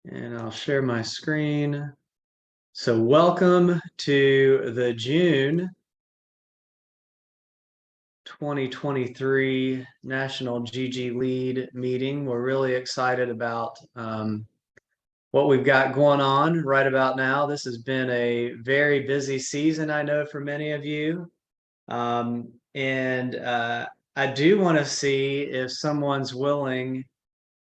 And I'll share my screen. So welcome to the June 2023 National GG Lead meeting. We're really excited about what we've got going on right about now. This has been a very busy season, I know, for many of you. And I do want to see if someone's willing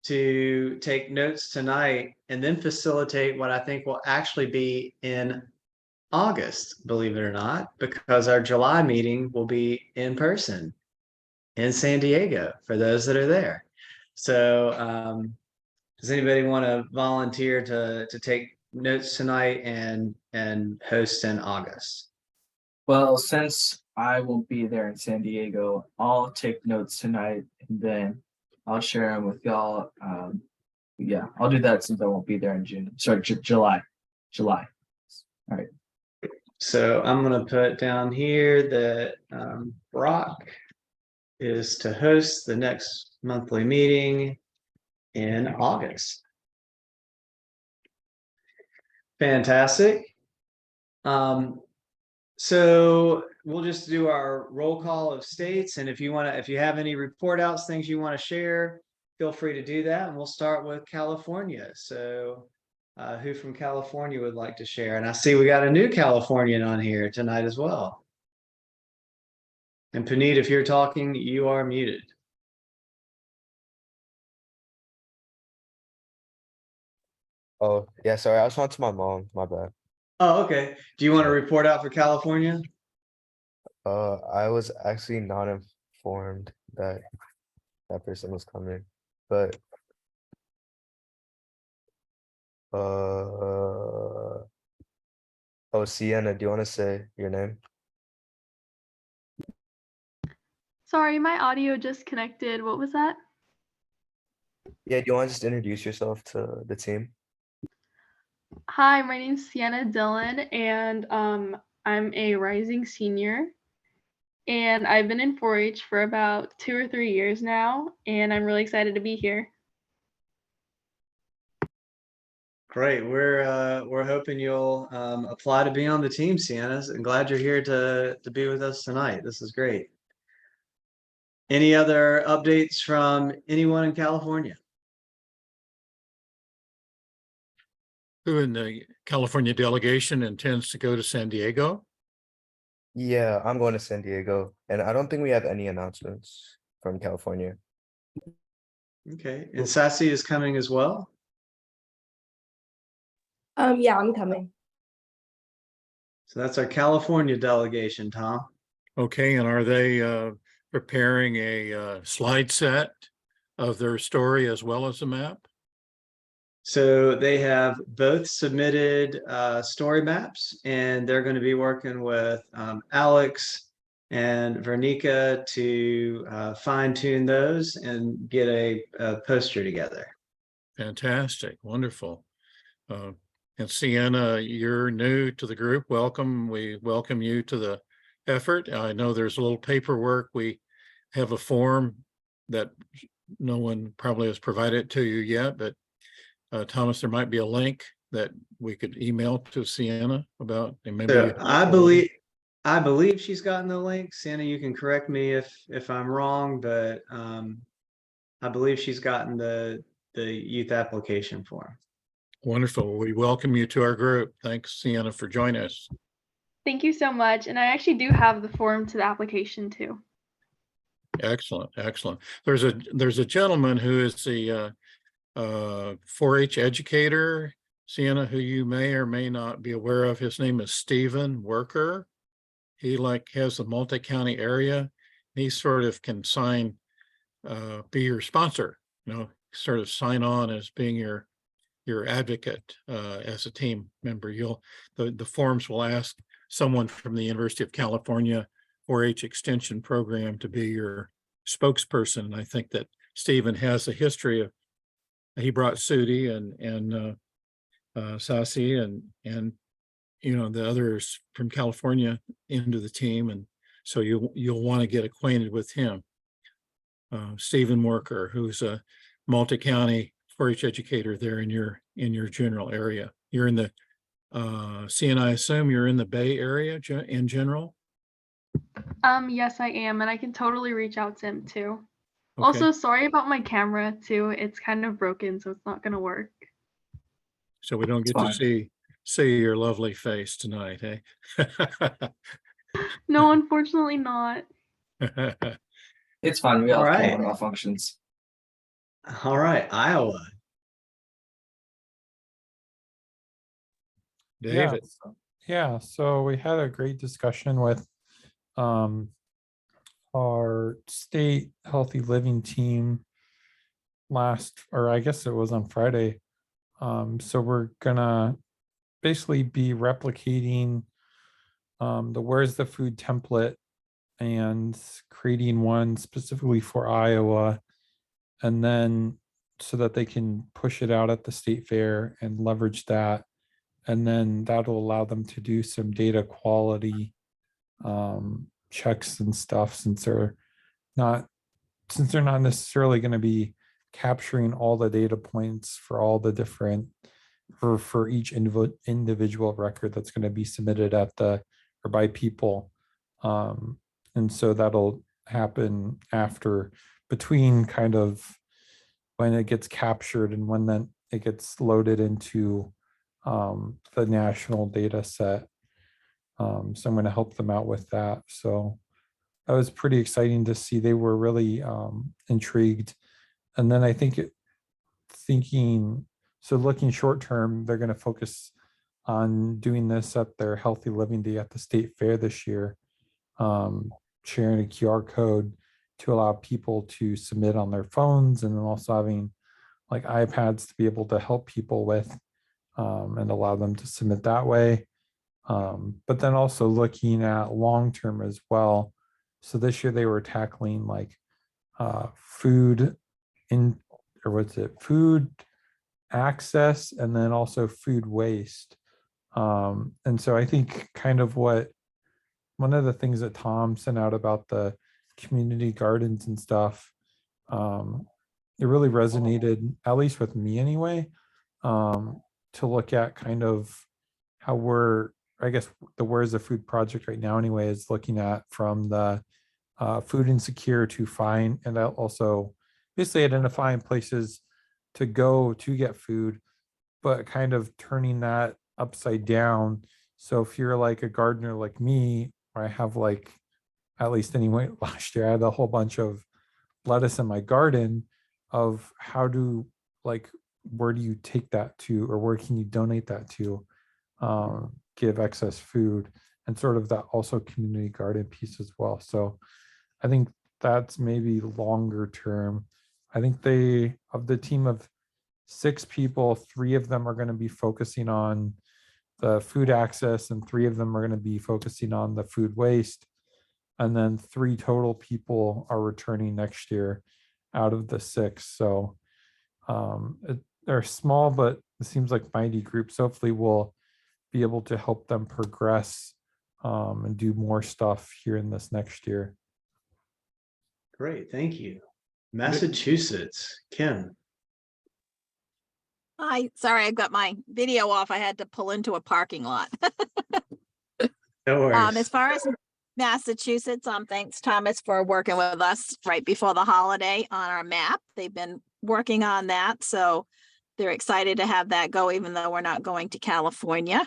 to take notes tonight and then facilitate what I think will actually be in August, believe it or not, because our July meeting will be in person in San Diego for those that are there. So does anybody want to volunteer to take notes tonight and host in August? Well, since I won't be there in San Diego, I'll take notes tonight and then I'll share them with y'all. Yeah, I'll do that since I won't be there in June. Sorry, July. All right. So I'm going to put down here that Brock is to host the next monthly meeting in August. Fantastic. So we'll just do our roll call of states, and if you have any report outs, things you want to share, feel free to do that. And we'll start with California. So who from California would like to share? And I see we got a new Californian on here tonight as well. And Puneet, if you're talking, you are muted. Oh, yeah, sorry. I was talking to my mom. My bad. Oh, okay. Do you want to report out for California? I was actually not informed that that person was coming, but oh, Sienna, do you want to say your name? Sorry, my audio just connected. What was that? Yeah, do you want to just introduce yourself to the team? Hi, my name's Sienna Dillon, and I'm a rising senior. And I've been in 4-H for about 2 or 3 years now, and I'm really excited to be here. Great. We're hoping you'll apply to be on the team, Sienna. I'm glad you're here to be with us tonight. This is great. Any other updates from anyone in California? Who in the California delegation intends to go to San Diego? Yeah, I'm going to San Diego, and I don't think we have any announcements from California. Okay. And Sassy is coming as well? Yeah, I'm coming. So that's our California delegation, Tom. Okay, and are they preparing a slide set of their story as well as a map? So they have both submitted story maps, and they're going to be working with Alex and Vernica to fine tune those and get a poster together. Fantastic, wonderful. And Sienna, you're new to the group. Welcome. We welcome you to the effort. I know there's a little paperwork. We have a form that no one probably has provided to you yet, but Thomas, there might be a link that we could email to Sienna about, and maybe So I believe she's gotten the link. Sienna, you can correct me if I'm wrong, but I believe she's gotten the youth application form. Wonderful. We welcome you to our group. Thanks, Sienna, for joining us. Thank you so much. And I actually do have the form to the application too. Excellent, excellent. There's a gentleman who is the 4-H educator, Sienna, who you may or may not be aware of. His name is Stephen Worker. He has the multi-county area. He sort of can be your sponsor, sort of sign on as being your advocate as a team member. The forms will ask someone from the University of California 4-H extension program to be your spokesperson. And I think that Stephen has a history of, he brought Sudi and Sasi and the others from California into the team. And so you'll want to get acquainted with him. Stephen Worker, who's a multi-county 4-H educator there in your in your general area. You're in the, and I assume you're in the Bay Area in general? Yes, I am, and I can totally reach out to him too. Okay. Also, sorry about my camera too. It's kind of broken, so it's not gonna work. So we don't get It's to see your lovely face tonight, eh? No, unfortunately not. It's fine. We All have right. camera malfunctions. All right, Iowa. David, Yeah, so we had a great discussion with um our state healthy living team last, or I guess it was on Friday. So we're gonna basically be replicating the Where's the Food template and creating one specifically for Iowa, and then so that they can push it out at the state fair and leverage that. And then that'll allow them to do some data quality checks and stuff, since they're not necessarily going to be capturing all the data points for all the different for each individual record that's going to be submitted at the or by people. And so that'll happen after, between kind of when it gets captured and when then it gets loaded into the national data set. So I'm going to help them out with that. So that was pretty exciting to see. They were really intrigued. And then I think looking short term, they're going to focus on doing this at their Healthy Living Day at the state fair this year, sharing a QR code to allow people to submit on their phones, and then also having like iPads to be able to help people with and allow them to submit that way. But then also looking at long term as well. So this year they were tackling like food food access, and then also food waste. And so I think kind of one of the things that Tom sent out about the community gardens and stuff, it really resonated, at least with me anyway, to look at kind of how I guess the Where's the Food project right now anyway is looking at from the food insecure to find, and also basically identifying places to go to get food, but kind of turning that upside down. So if you're like a gardener like me, or I have like, at least anyway, last year I had a whole bunch of lettuce in my garden, of how do, like, where do you take that to, or where can you donate that to, give excess food, and sort of that also community garden piece as well. So I think that's maybe longer term. I think of the team of 6 people, 3 of them are going to be focusing on the food access, and 3 of them are going to be focusing on the food waste. And then 3 total people are returning next year out of the 6. So they're small, but it seems like mighty groups. Hopefully we'll be able to help them progress and do more stuff here in this next year. Great, thank you. Massachusetts, Kim. Hi, sorry, I've got my video off. I had to pull into a parking lot. No worries. As far as Massachusetts, thanks Thomas for working with us right before the holiday on our map. They've been working on that, so they're excited to have that go, even though we're not going to California.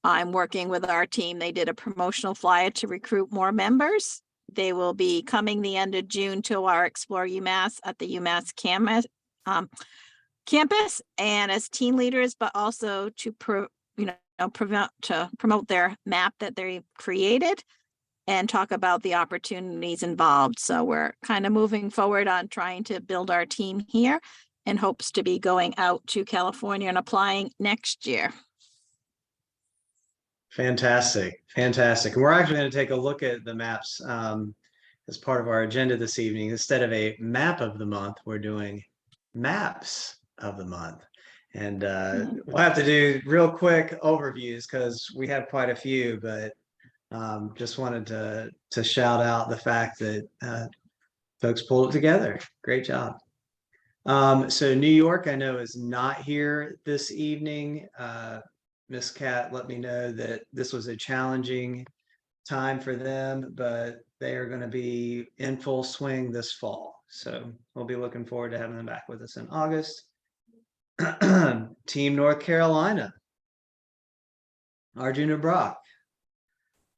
I'm working with our team. They did a promotional flyer to recruit more members. They will be coming the end of June to our Explore UMass at the UMass campus, and as team leaders, but also to promote their map that they created and talk about the opportunities involved. So we're kind of moving forward on trying to build our team here, and hopes to be going out to California and applying next year. Fantastic, fantastic. And we're actually going to take a look at the maps as part of our agenda this evening. Instead of a map of the month, we're doing maps of the month. And we'll have to do real quick overviews because we have quite a few, but just wanted to shout out the fact that folks pulled it together. Great job. So New York, I know, is not here this evening. Miss Cat let me know that this was a challenging time for them, but they are going to be in full swing this fall. So we'll be looking forward to having them back with us in August. Team North Carolina, Arjun and Brock.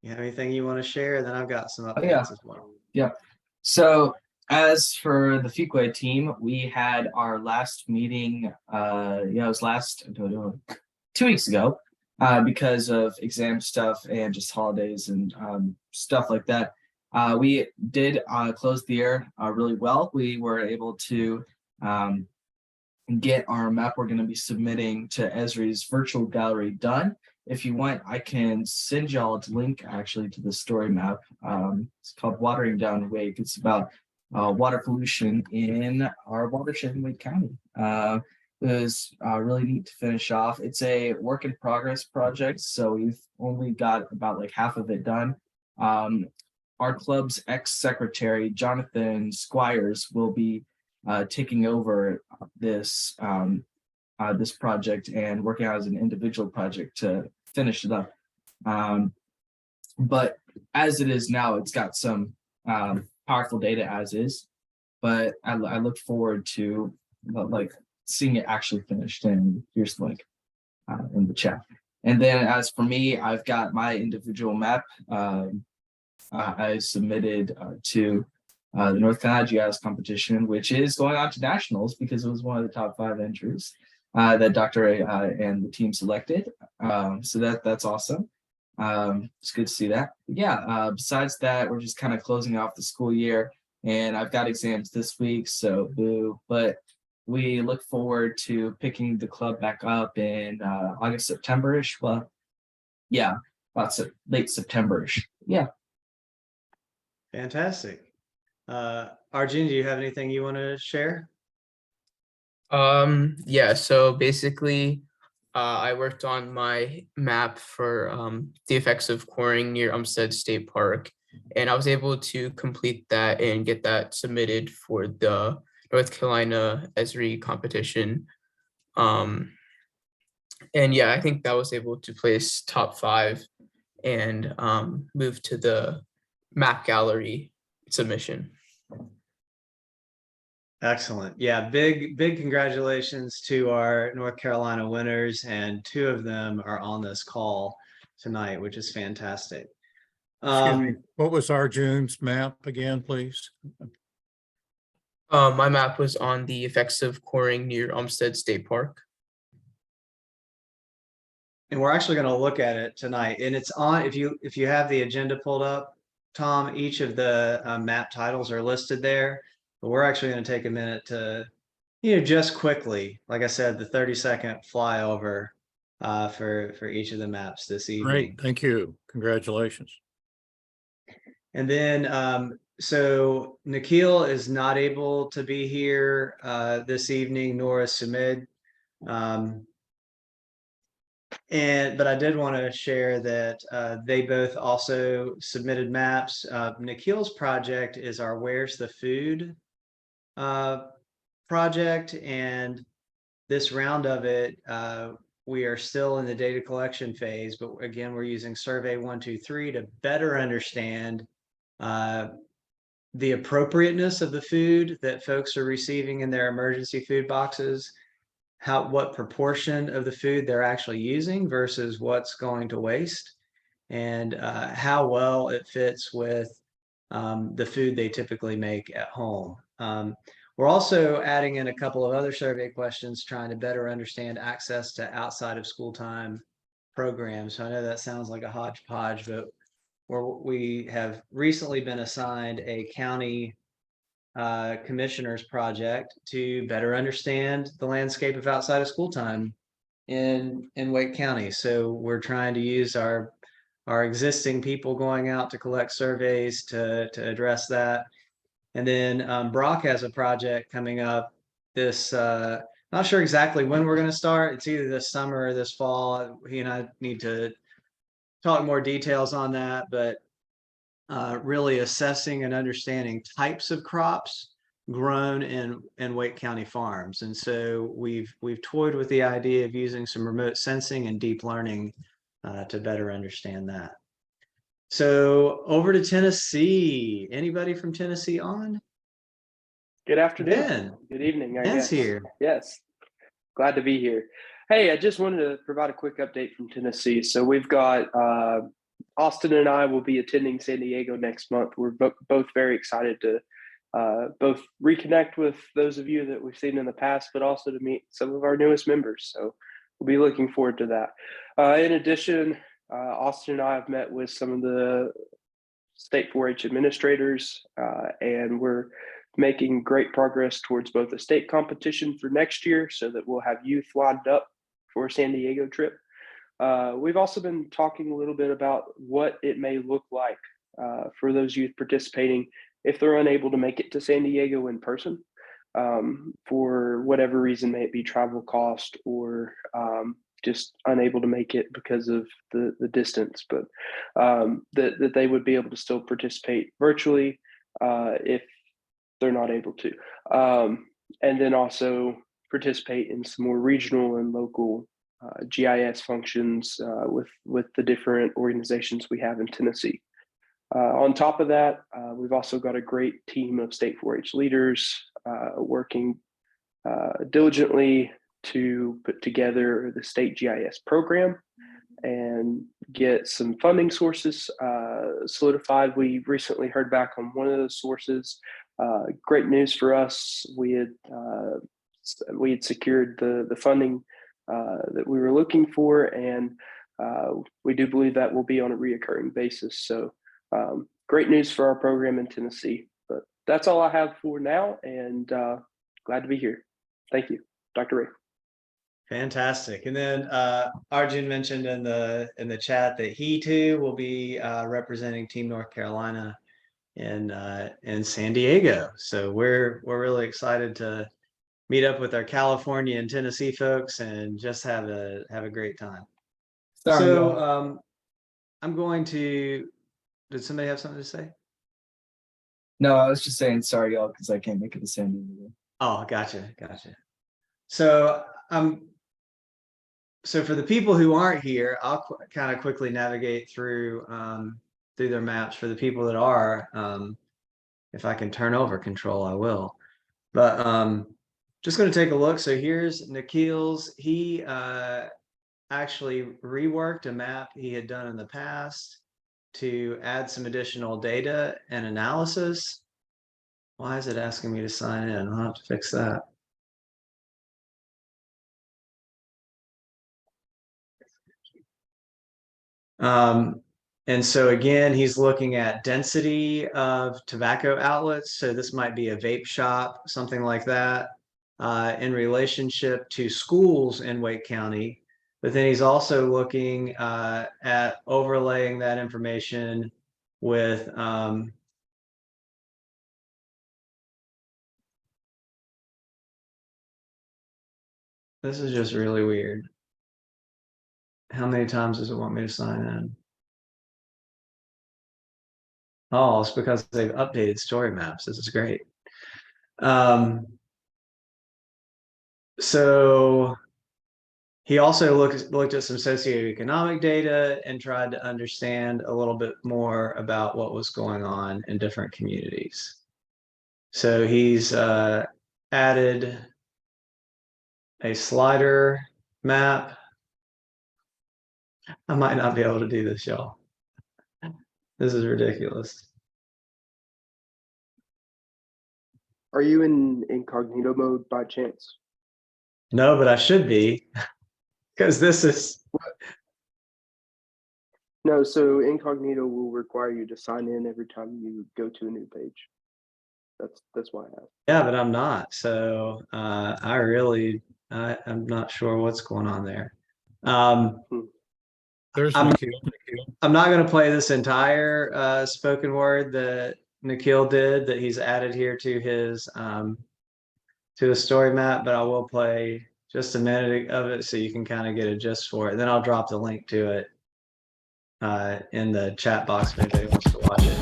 You have anything you want to share? Then I've got some updates yeah. as well. Yeah. So as for the Fuquay team, we had our last meeting, it was 2 weeks ago, because of exam stuff and just holidays and stuff like that. We did close the year really well. We were able to get our map we're going to be submitting to Esri's virtual gallery done. If you want, I can send y'all a link actually to the story map. It's called Watering Down Wake. It's about water pollution in our watershed in Wake County. It was really neat to finish off. It's a work in progress project, so we've only got about like half of it done. Our club's ex-secretary, Jonathan Squires, will be taking over this this project and working out as an individual project to finish it up. But as it is now, it's got some powerful data as is. But I look forward to like seeing it actually finished. And here's the link in the chat. And then as for me, I've got my individual map. I submitted to the North Carolina GIS competition, which is going on to nationals because it was one of the top 5 entries that Dr. and the team selected. So that's awesome. It's good to see that. Yeah, besides that, we're just kind of closing off the school year, and I've got exams this week, so boo. But we look forward to picking the club back up in August, September-ish. Well, yeah, about late September-ish. Yeah. Fantastic. Arjun, do you have anything you want to share? Yeah, so basically I worked on my map for the effects of quarrying near Umstead State Park, and I was able to complete that and get that submitted for the North Carolina Esri competition. And yeah, I think that was able to place top 5 and move to the map gallery submission. Excellent. Yeah, big congratulations to our North Carolina winners, and 2 of them are on this call tonight, which is fantastic. Excuse me, what was Arjun's map again, please? My map was on the effects of quarrying near Umstead State Park. And we're actually going to look at it tonight, and it's on, if you have the agenda pulled up, Tom, each of the map titles are listed there, but we're actually going to take a minute to, just quickly, like I said, the 30-second flyover for each of the maps this evening. Great, thank you. Congratulations. And then, so Nikhil is not able to be here this evening, nor is Sumid. But I did want to share that they both also submitted maps. Nikhil's project is our Where's the Food project, and this round of it, we are still in the data collection phase, but again, we're using Survey 123 to better understand the appropriateness of the food that folks are receiving in their emergency food boxes, what proportion of the food they're actually using versus what's going to waste, and how well it fits with the food they typically make at home. We're also adding in a couple of other survey questions, trying to better understand access to outside of school time programs. So I know that sounds like a hodgepodge, but we have recently been assigned a county commissioner's project to better understand the landscape of outside of school time in Wake County. So we're trying to use our existing people going out to collect surveys to address that. And then Brock has a project coming up this, not sure exactly when we're going to start. It's either this summer or this fall. He and I need to talk more details on that, but really assessing and understanding types of crops grown in Wake County farms. And so we've toyed with the idea of using some remote sensing and deep learning to better understand that. So over to Tennessee. Anybody from Tennessee on? Good afternoon. Ben. Good evening, I Ben's guess. here. Yes. Glad to be here. Hey, I just wanted to provide a quick update from Tennessee. So we've got Austin and I will be attending San Diego next month. We're both very excited to both reconnect with those of you that we've seen in the past, but also to meet some of our newest members. So we'll be looking forward to that. In addition, Austin and I have met with some of the state 4-H administrators, and we're making great progress towards both a state competition for next year so that we'll have youth lined up for a San Diego trip. We've also been talking a little bit about what it may look like for those youth participating if they're unable to make it to San Diego in person for whatever reason, may it be travel cost or just unable to make it because of the distance, but that they would be able to still participate virtually if they're not able to. And then also participate in some more regional and local GIS functions with the different organizations we have in Tennessee. On top of that, we've also got a great team of state 4-H leaders working diligently to put together the state GIS program and get some funding sources solidified. We recently heard back on one of those sources. Great news for us. We had secured the funding that we were looking for, and we do believe that will be on a reoccurring basis. So great news for our program in Tennessee. But that's all I have for now, and glad to be here. Thank you, Dr. Ray. Fantastic. And then Arjun mentioned in the chat that he too will be representing Team North Carolina in San Diego. So we're really excited to meet up with our California and Tennessee folks and just have a great time. Sorry, So y'all. I'm going to. Did somebody have something to say? No, I was just saying sorry, y'all, because I can't make it to San Diego. Oh, gotcha. So so for the people who aren't here, I'll kind of quickly navigate through their maps. For the people that are, if I can turn over control, I will. But just going to take a look. So here's Nikhil's. He actually reworked a map he had done in the past to add some additional data and analysis. Why is it asking me to sign in? I'll have to fix that. And so again, he's looking at density of tobacco outlets. So this might be a vape shop, something like that, in relationship to schools in Wake County. But then he's also looking at overlaying that information with this is just really weird. How many times does it want me to sign in? Oh, it's because they've updated story maps. This is great. So he also looked at some socioeconomic data and tried to understand a little bit more about what was going on in different communities. So he's added a slider map. I might not be able to do this, y'all. This is ridiculous. Are you in incognito mode by chance? No, but I should be, because this is. No, so incognito will require you to sign in every time you go to a new page. That's why I asked. Yeah, but I'm not. So I'm not sure what's going on there. There's I'm- Nikhil. I'm not going to play this entire spoken word that Nikhil did that he's added here to his story map, but I will play just a minute of it so you can kind of get a gist for it. Then I'll drop the link to it in the chat box if anybody wants to watch it.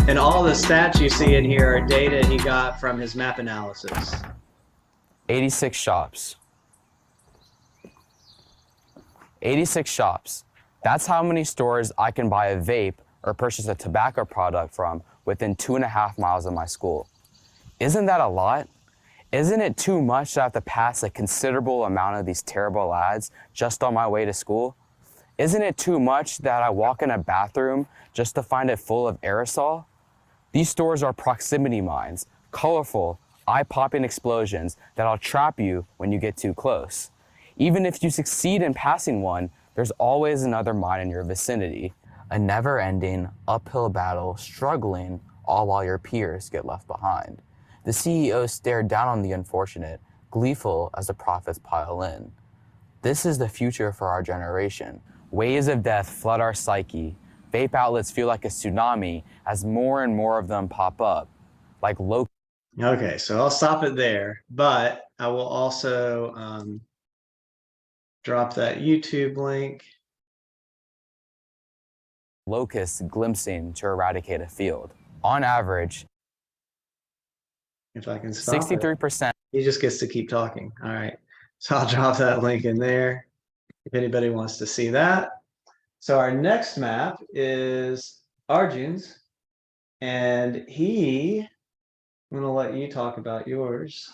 And all the stats you see in here are data he got from his map analysis. 86 shops. 86 shops. That's how many stores I can buy a vape or purchase a tobacco product from within 2.5 miles of my school. Isn't that a lot? Isn't it too much to have to pass a considerable amount of these terrible ads just on my way to school? Isn't it too much that I walk in a bathroom just to find it full of aerosol? These stores are proximity mines, colorful, eye-popping explosions that'll trap you when you get too close. Even if you succeed in passing one, there's always another mine in your vicinity. A never-ending, uphill battle, struggling, all while your peers get left behind. The CEO stared down on the unfortunate, gleeful as the profits pile in. This is the future for our generation. Waves of death flood our psyche. Vape outlets feel like a tsunami as more and more of them pop up, like low. Okay, so I'll stop it there, but I will also drop that YouTube link. Locusts glimpsing to eradicate a field. On average, If I can stop it. 63%. He just gets to keep talking. All right. So I'll drop that link in there if anybody wants to see that. So our next map is Arjun's, and I'm going to let you talk about yours.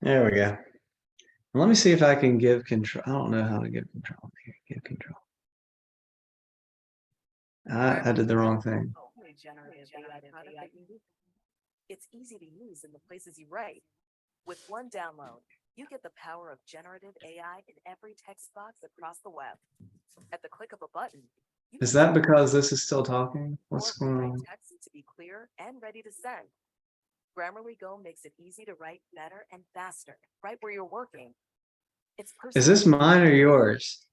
There we go. Let me see if I can give control. I don't know how to give control. Here, give control. I did the wrong thing. It's easy to use in the places you write. With one download, you get the power of generative AI in every text box across the web. At the click of a button, Is that because this is still talking? What's or going write on? text to be clear and ready to send. Grammarly Go makes it easy to write better and faster, right where you're working. It's Is this mine or yours?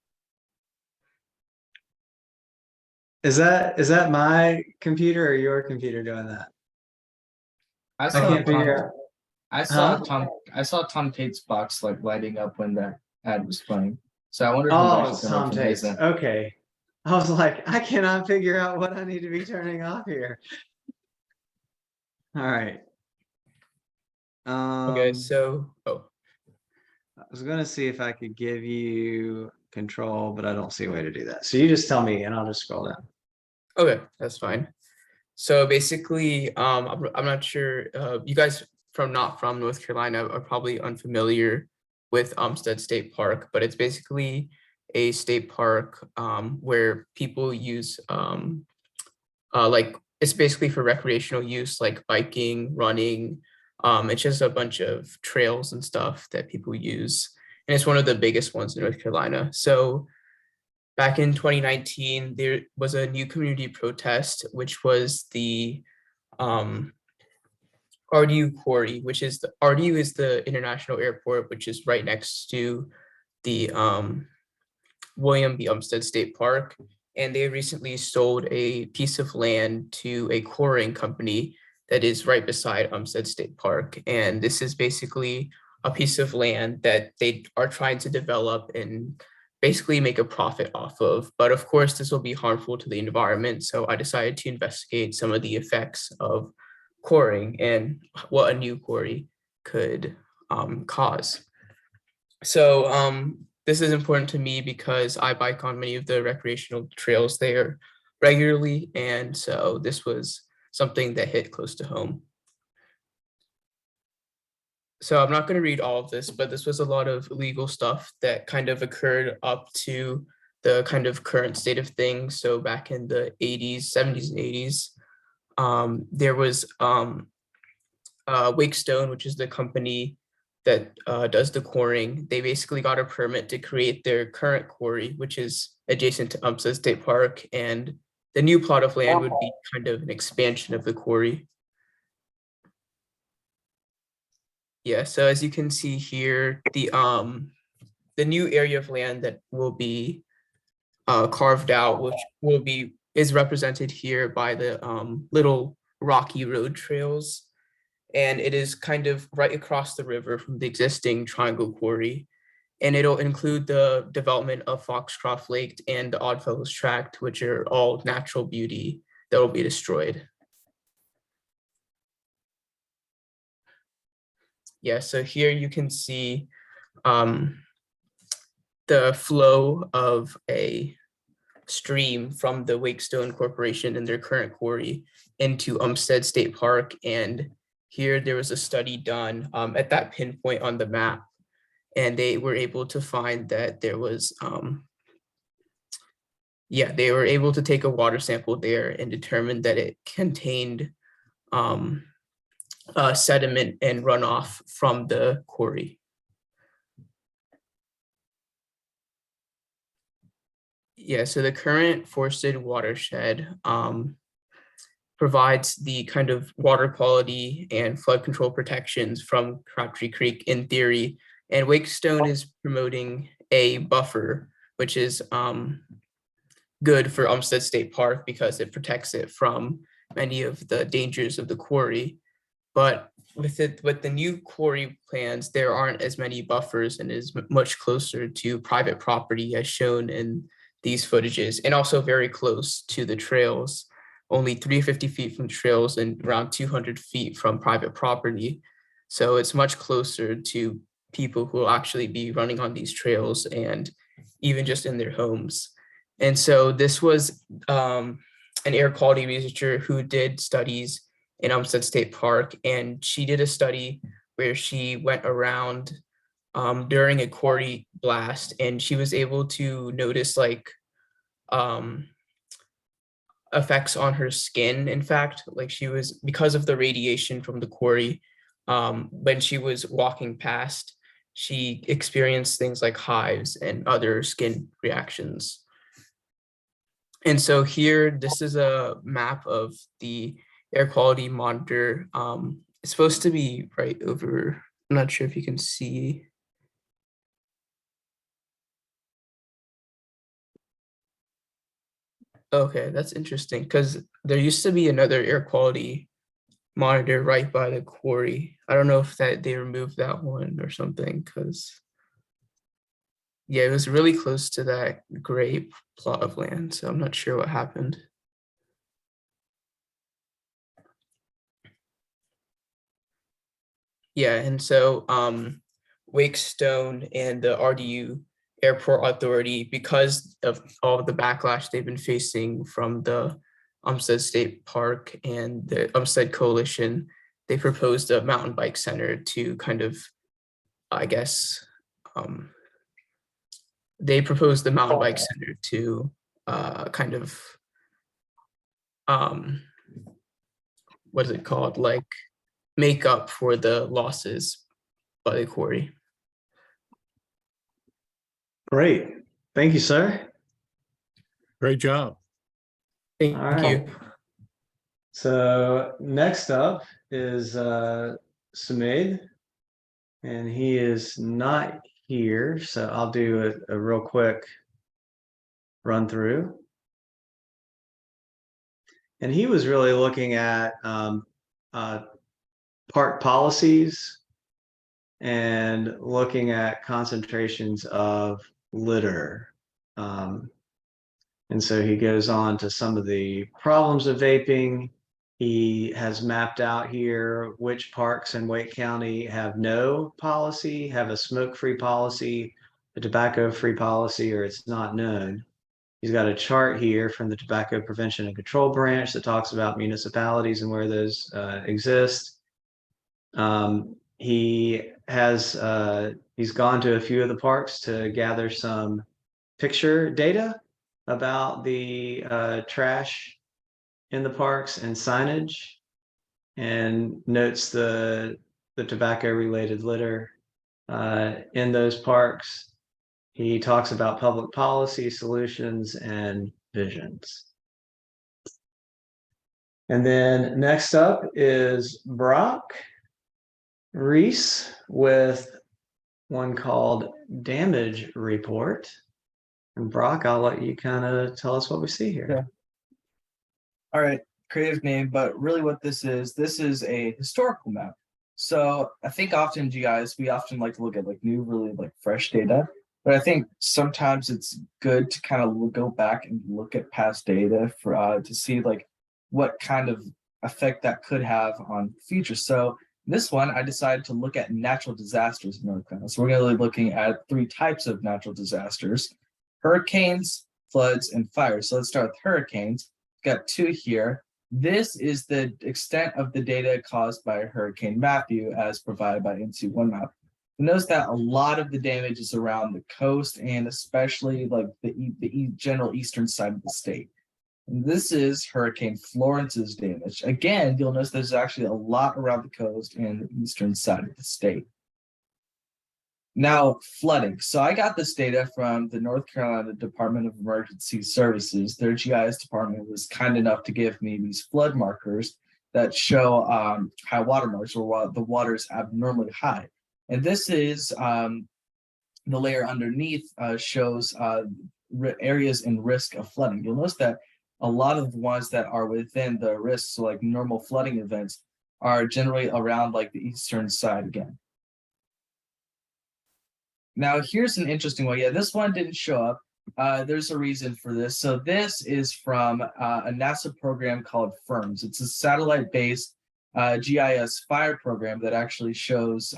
Is that my computer or your computer doing that? I I saw can't figure out. I saw Tom Tate's box like lighting up when the ad was playing. So I wonder if it was Oh, actually it's coming Tom from Tate's. his end. Okay. I was like, I cannot figure out what I need to be turning off here. All right. Okay, so I was gonna see if I could give you control, but I don't see a way to do that. So you just tell me and I'll just scroll down. okay, that's fine. So basically, I'm not sure, you guys not from North Carolina are probably unfamiliar with Umstead State Park, but it's basically a state park where people use like it's basically for recreational use, like biking, running. It's just a bunch of trails and stuff that people use, and it's one of the biggest ones in North Carolina. So back in 2019, there was a new community protest, which was the RDU quarry, which is the RDU is the international airport, which is right next to the William B. Umstead State Park. And they recently sold a piece of land to a quarrying company that is right beside Umstead State Park. And this is basically a piece of land that they are trying to develop and basically make a profit off of. But of course, this will be harmful to the environment. So I decided to investigate some of the effects of quarrying and what a new quarry could cause. So this is important to me because I bike on many of the recreational trails there regularly. And so this was something that hit close to home. So I'm not going to read all of this, but this was a lot of legal stuff that kind of occurred up to the kind of current state of things. So back in the 80s, 70s, and 80s, there was Wakestone, which is the company that does the quarrying. They basically got a permit to create their current quarry, which is adjacent to Umstead State Park. And the new plot of land would be kind of an expansion of the quarry. Yeah, so as you can see here, the new area of land that will be carved out, which is represented here by the little rocky road trails. And it is kind of right across the river from the existing Triangle Quarry. and it'll include the development of Foxcroft Lake and the Oddfellows Tract, which are all natural beauty that will be destroyed. Yeah, so here you can see the flow of a stream from the Wakestone Corporation and their current quarry into Umstead State Park. And here there was a study done at that pinpoint on the map, and they were able to find that there was, they were able to take a water sample there and determine that it contained sediment and runoff from the quarry. Yeah, so the current forested watershed provides the kind of water quality and flood control protections from Crabtree Creek in theory, and Wakestone is promoting a buffer, which is good for Umstead State Park because it protects it from many of the dangers of the quarry. But with the new quarry plans, there aren't as many buffers and is much closer to private property as shown in these footages, and also very close to the trails, only 350 feet from trails and around 200 feet from private property. So it's much closer to people who will actually be running on these trails and even just in their homes. And so this was an air quality researcher who did studies in Umstead State Park, and she did a study where she went around during a quarry blast, and she was able to notice like effects on her skin. In fact, like she was, because of the radiation from the quarry, when she was walking past, she experienced things like hives and other skin reactions. And so here, this is a map of the air quality monitor. It's supposed to be right over, I'm not sure if you can see. Okay, that's interesting because there used to be another air quality monitor right by the quarry. I don't know if they removed that one or something, because yeah, it was really close to that gray plot of land, so I'm not sure what happened. Yeah, and so Wakestone and the RDU Airport Authority, because of all the backlash they've been facing from the Umstead State Park and the Umstead Coalition, they proposed a mountain bike center to kind of, I guess, they proposed the mountain bike center to kind of, what is it called? Like make up for the losses by the quarry. Great. Thank you, sir. Great job. Thank All right. you. So next up is Sumedh, and he is not here. So I'll do a real quick run through. And he was really looking at park policies and looking at concentrations of litter. And so he goes on to some of the problems of vaping. He has mapped out here which parks in Wake County have no policy, have a smoke-free policy, a tobacco-free policy, or it's not known. He's got a chart here from the Tobacco Prevention and Control Branch that talks about municipalities and where those exist. He has he's gone to a few of the parks to gather some picture data about the trash in the parks and signage, and notes the tobacco related litter in those parks. He talks about public policy solutions and visions. And then next up is Brock Reese with one called Damage Report. And Brock, I'll let you kind of tell us what we see here. Yeah. All right, creative name, but really what this is a historical map. So I think often you guys, we often like to look at like new, really like fresh data. But I think sometimes it's good to kind of go back and look at past data for to see like what kind of effect that could have on future. So this one, I decided to look at natural disasters in North Carolina. So we're going to be looking at 3 types of natural disasters: hurricanes, floods, and fires. So let's start with hurricanes. We've got 2 here. This is the extent of the data caused by Hurricane Matthew as provided by NC1 map. Notice that a lot of the damage is around the coast and especially like the general eastern side of the state. And this is Hurricane Florence's damage. Again, you'll notice there's actually a lot around the coast and the eastern side of the state. Now, flooding. So I got this data from the North Carolina Department of Emergency Services. Their GIS department was kind enough to give me these flood markers that show high water marks, or the water is abnormally high. And this is the layer underneath shows areas in risk of flooding. You'll notice that a lot of the ones that are within the risk, so like normal flooding events, are generally around like the eastern side again. Now, here's an interesting one. Yeah, this one didn't show up. There's a reason for this. So this is from a NASA program called FIRMS. It's a satellite-based GIS fire program that actually shows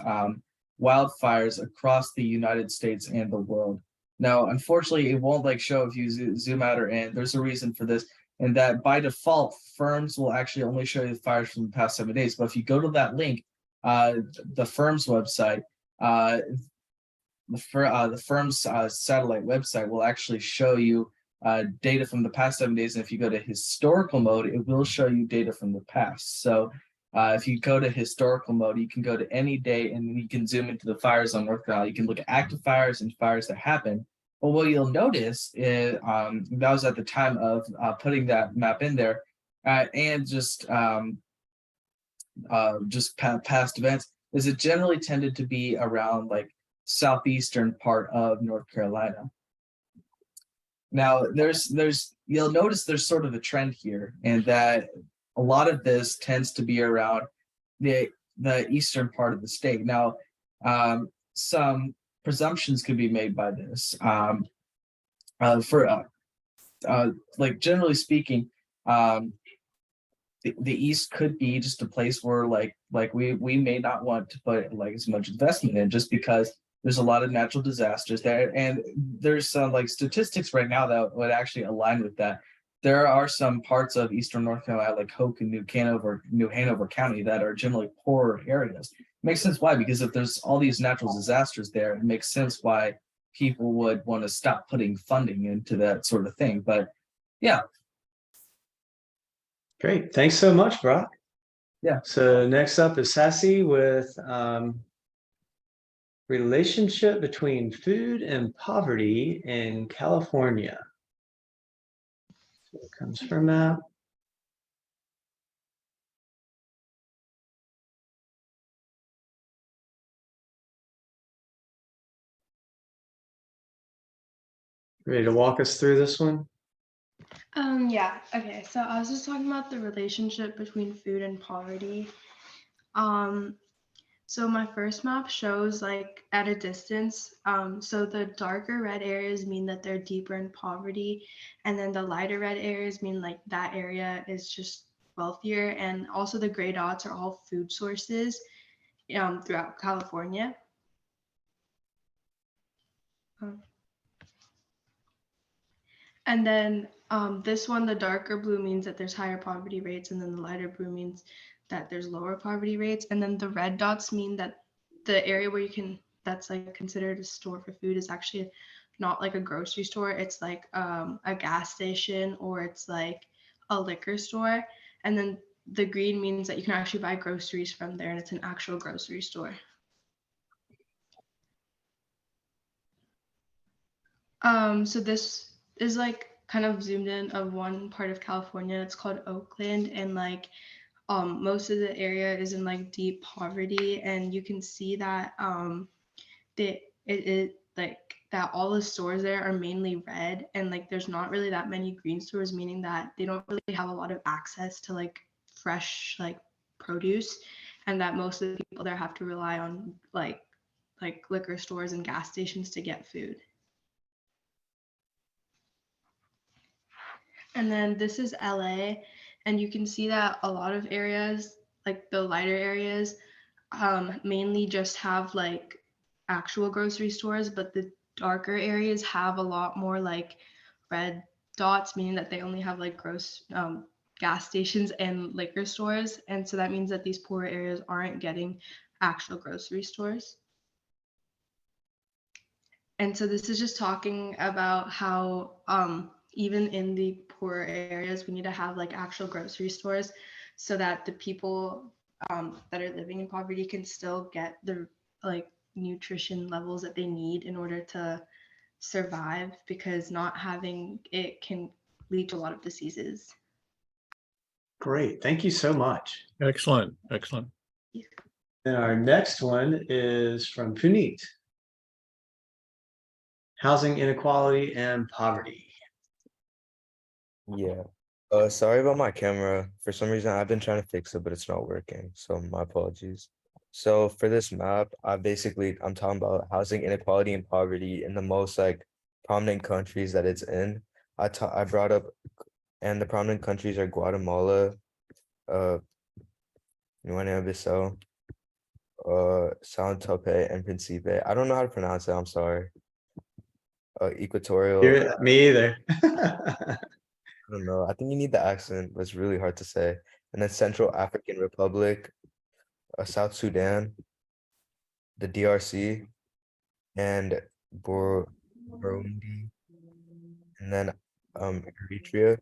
wildfires across the United States and the world. Now, unfortunately, it won't like show if you zoom out or in. There's a reason for this, and that by default, FIRMS will actually only show you the fires from the past 7 days. But if you go to that link, the FIRMS website, the FIRMS satellite website will actually show you data from the past 7 days. And if you go to historical mode, it will show you data from the past. So if you go to historical mode, you can go to any day and you can zoom into the fires on North Carolina. You can look at active fires and fires that happen. But what you'll notice is that was at the time of putting that map in there, and just past events, is it generally tended to be around like southeastern part of North Carolina. Now, you'll notice there's sort of a trend here, and that a lot of this tends to be around the eastern part of the state. Now, some presumptions could be made by this. Like generally speaking, the east could be just a place where like we may not want to put like as much investment in, just because there's a lot of natural disasters there, and there's some like statistics right now that would actually align with that. There are some parts of eastern North Carolina, like Hoke and New Hanover County, that are generally poorer areas. Makes sense why, because if there's all these natural disasters there, it makes sense why people would want to stop putting funding into that sort of thing. But yeah. Great. Thanks so much, Brock. Yeah. So next up is Sassy with relationship between food and poverty in California. So it comes from map. Ready to walk us through this one? Yeah, okay. So I was just talking about the relationship between food and poverty. So my first map shows like at a distance. So the darker red areas mean that they're deeper in poverty, and then the lighter red areas mean like that area is just wealthier. And also the gray dots are all food sources throughout California. And then this one, the darker blue means that there's higher poverty rates, and then the lighter blue means that there's lower poverty rates. And then the red dots mean that the area where that's like considered a store for food is actually not like a grocery store. It's like a gas station, or it's like a liquor store. And then the green means that you can actually buy groceries from there, and it's an actual grocery store. So this is like kind of zoomed in of one part of California. It's called Oakland, and like most of the area is in like deep poverty, and you can see that like that all the stores there are mainly red, and like there's not really that many green stores, meaning that they don't really have a lot of access to like fresh like produce. and that most of the people there have to rely on like liquor stores and gas stations to get food. And then this is LA, and you can see that a lot of areas, like the lighter areas, mainly just have like actual grocery stores, but the darker areas have a lot more like red dots, meaning that they only have like gas stations and liquor stores. And so that means that these poorer areas aren't getting actual grocery stores. And so this is just talking about how even in the poorer areas, we need to have like actual grocery stores so that the people that are living in poverty can still get the like nutrition levels that they need in order to survive, because not having it can lead to a lot of diseases. Great. Thank you so much. Excellent, excellent. And our next one is from Puneet. Housing inequality and poverty. Yeah. Sorry about my camera. For some reason, I've been trying to fix it, but it's not working. So my apologies. So for this map, I'm talking about housing inequality and poverty in the most like prominent countries that it's in. I brought up, and the prominent countries are Guatemala, Guinea-Bissau, Sao Tome and Principe. I don't know how to pronounce it. I'm sorry. Equatorial. Me either. I don't know. I think you need the accent, but it's really hard to say. And then Central African Republic, South Sudan, the DRC, and Burundi, and then Eritrea.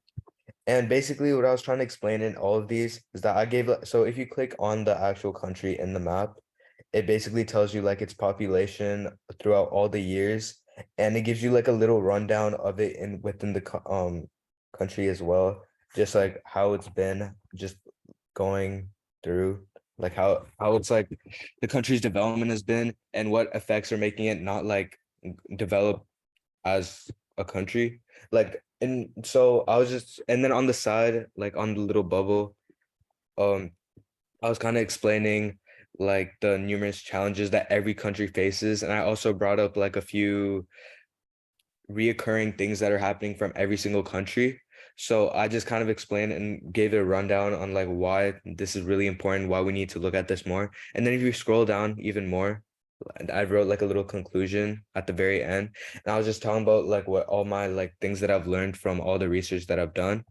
And basically what I was trying to explain in all of these is that so if you click on the actual country in the map, it basically tells you like its population throughout all the years, and it gives you like a little rundown of it within the country as well, just like how it's been just going through, like how it's like the country's development has been and what effects are making it not like develop as a country. Like, and so and then on the side, like on the little bubble, I was kind of explaining like the numerous challenges that every country faces, and I also brought up like a few reoccurring things that are happening from every single country. So I just kind of explained and gave a rundown on like why this is really important, why we need to look at this more. And then if you scroll down even more, I wrote like a little conclusion at the very end, and I was just talking about like what all my like things that I've learned from all the research that I've done,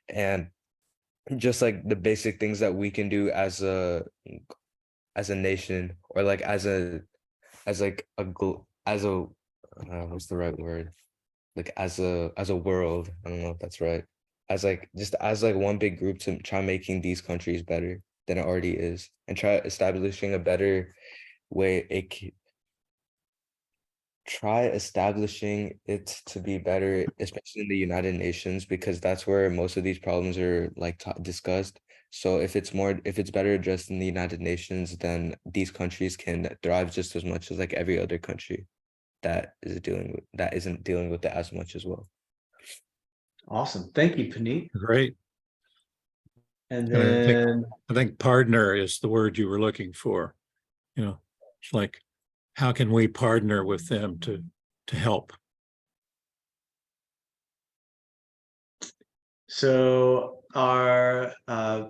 and just like the basic things that we can do as a nation, or like as a what's the right word, like as a world. I don't know if that's right, as like just as like one big group to try making these countries better than it already is, and try establishing a better way try establishing it to be better, especially in the United Nations, because that's where most of these problems are like discussed. So if it's better addressed in the United Nations, then these countries can thrive just as much as like every other country that isn't dealing with it as much as well. Awesome. Thank you, Puneet. Great. And And I think partner is the word you were looking for. You know, it's like, how can we partner with them to help? so our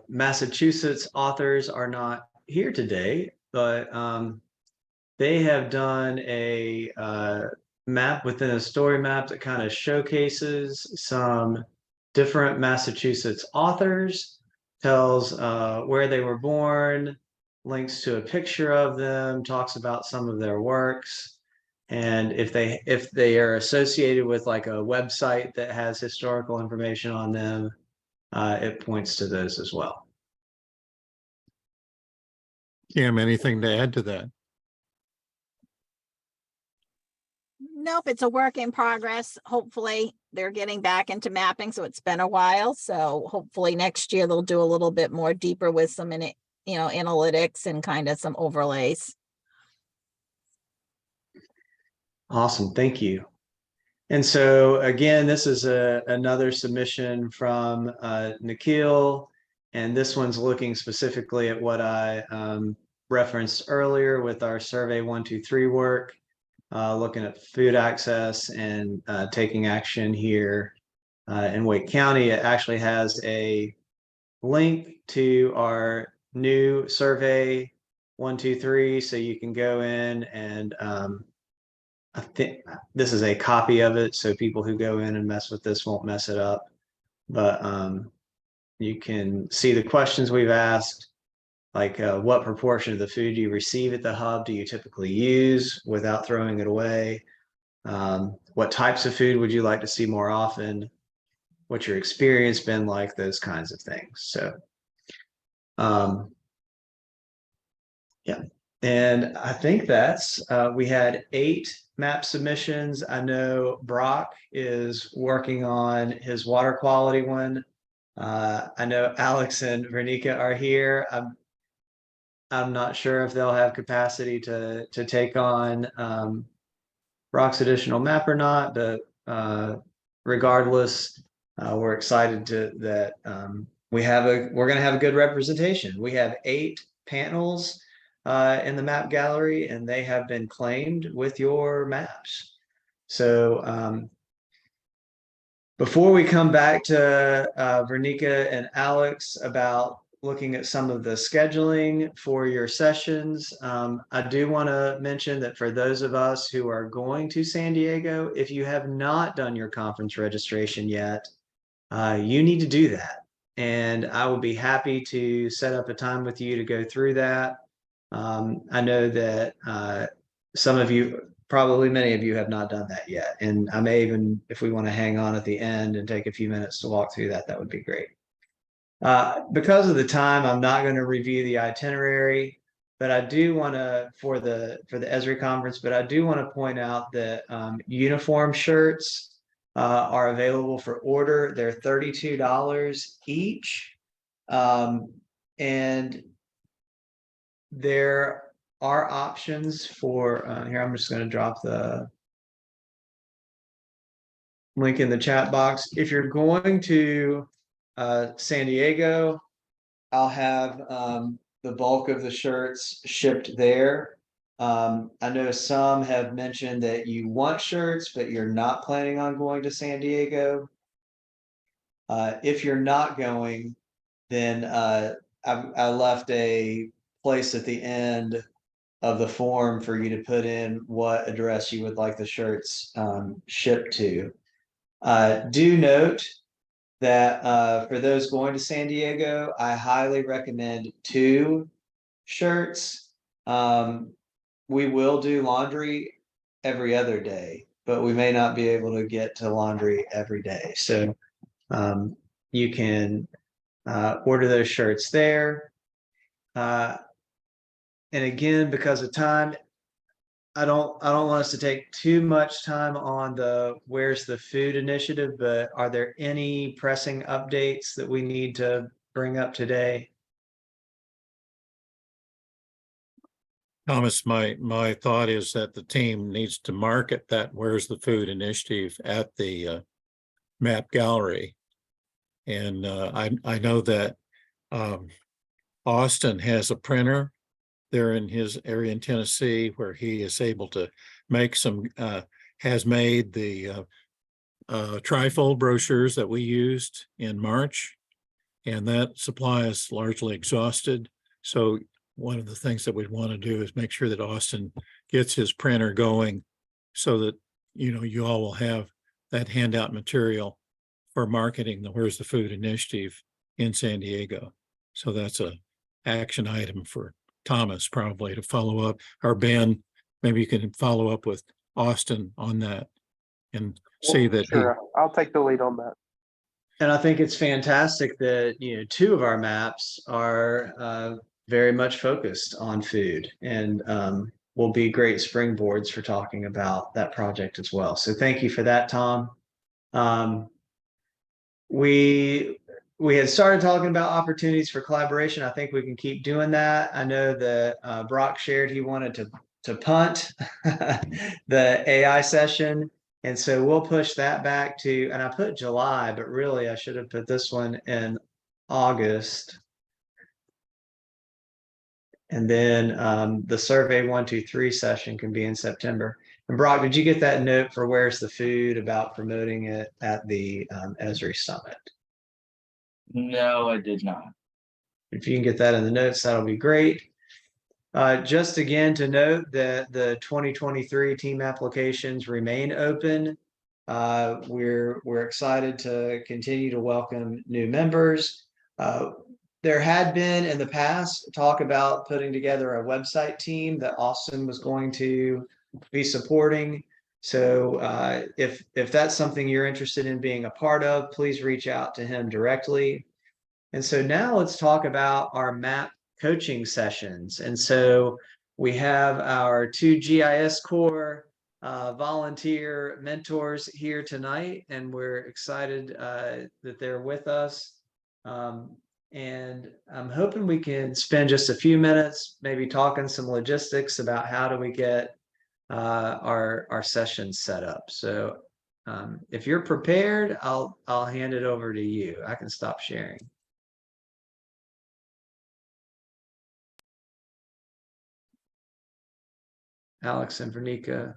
Massachusetts authors are not here today, but they have done a map within a story map that kind of showcases some different Massachusetts authors, tells where they were born, links to a picture of them, talks about some of their works. And if they are associated with like a website that has historical information on them, it points to those as well. Kim, anything to add to that? Nope, it's a work in progress. Hopefully they're getting back into mapping. So it's been a while. So hopefully next year they'll do a little bit more deeper with some analytics and kind of some overlays. Awesome, thank you. And so again, this is another submission from Nikhil. And this one's looking specifically at what I referenced earlier with our survey 123 work, looking at food access and taking action here in Wake County. It actually has a link to our new survey 123, so you can go in and I think this is a copy of it, so people who go in and mess with this won't mess it up. But you can see the questions we've asked, like what proportion of the food you receive at the hub do you typically use without throwing it away? What types of food would you like to see more often? What's your experience been like? Those kinds of things. So, yeah. And I think that's, we had 8 map submissions. I know Brock is working on his water quality one. I know Alex and Vernika are here. I'm not sure if they'll have capacity to take on Brock's additional map or not, but regardless, we're excited that we're going to have a good representation. We have 8 panels in the map gallery, and they have been claimed with your maps. So before we come back to Vernika and Alex about looking at some of the scheduling for your sessions, I do want to mention that for those of us who are going to San Diego, if you have not done your conference registration yet, you need to do that. And I will be happy to set up a time with you to go through that. I know that some of you, probably many of you, have not done that yet. And I may even, if we want to hang on at the end and take a few minutes to walk through that, that would be great. Because of the time, I'm not going to review the itinerary, but I do want to, for the Esri conference, but I do want to point out that uniform shirts are available for order. They're $32 each. And there are options for, here, I'm just going to drop the link in the chat box. If you're going to San Diego, I'll have the bulk of the shirts shipped there. I know some have mentioned that you want shirts, but you're not planning on going to San Diego. If you're not going, then I left a place at the end of the form for you to put in what address you would like the shirts shipped to. Do note that for those going to San Diego, I highly recommend 2 shirts. We will do laundry every other day, but we may not be able to get to laundry every day. So you can order those shirts there. And again, because of time, I don't want us to take too much time on the Where's the Food initiative, but are there any pressing updates that we need to bring up today? Thomas, my thought is that the team needs to market that Where's the Food initiative at the map gallery. And I know that Austin has a printer there in his area in Tennessee where he is able to make some, has made the trifold brochures that we used in March, and that supply is largely exhausted. So one of the things that we'd want to do is make sure that Austin gets his printer going so that, you all will have that handout material for marketing the Where's the Food initiative in San Diego. So that's a action item for Thomas probably to follow up, or Ben, maybe you can follow up with Austin on that and see that. Sure, I'll take the lead on that. And I think it's fantastic that, 2 of our maps are very much focused on food, and will be great springboards for talking about that project as well. So thank you for that, Tom. We had started talking about opportunities for collaboration. I think we can keep doing that. I know that Brock shared he wanted to punt the AI session. And so we'll push that back to, and I put July, but really I should have put this one in August. And then the survey 1, 2, 3 session can be in September. And Brock, did you get that note for Where's the Food about promoting it at the Esri Summit? No, I did not. If you can get that in the notes, that'll be great. Just again to note that the 2023 team applications remain open. We're excited to continue to welcome new members. There had been in the past talk about putting together a website team that Austin was going to be supporting. So if that's something you're interested in being a part of, please reach out to him directly. And so now let's talk about our map coaching sessions. And so we have our 2 GIS core volunteer mentors here tonight, and we're excited that they're with us. And I'm hoping we can spend just a few minutes maybe talking some logistics about how do we get our sessions set up. So if you're prepared, I'll hand it over to you. I can stop sharing. Alex and Vernika,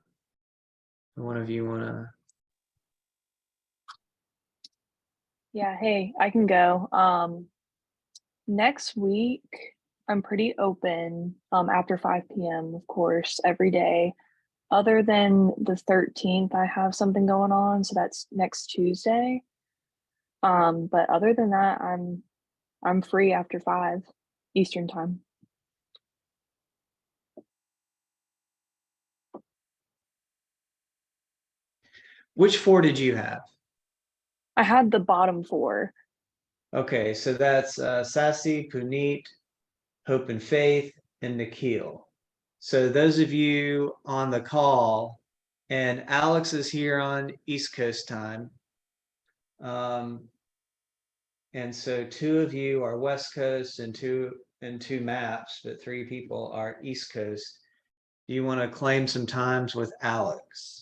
one of you want to? Yeah, hey, I can go. Next week, I'm pretty open after 5 p.m., of course, every day. Other than the 13th, I have something going on, so that's next Tuesday. But other than that, I'm free after 5 Eastern time. Which 4 did you have? I had the bottom 4. Okay, so that's Sassy, Puneet, Hope and Faith, and Nikhil. So those of you on the call, and Alex is here on East Coast time. And so 2 of you are West Coast and two maps, but 3 people are East Coast. Do you want to claim some times with Alex?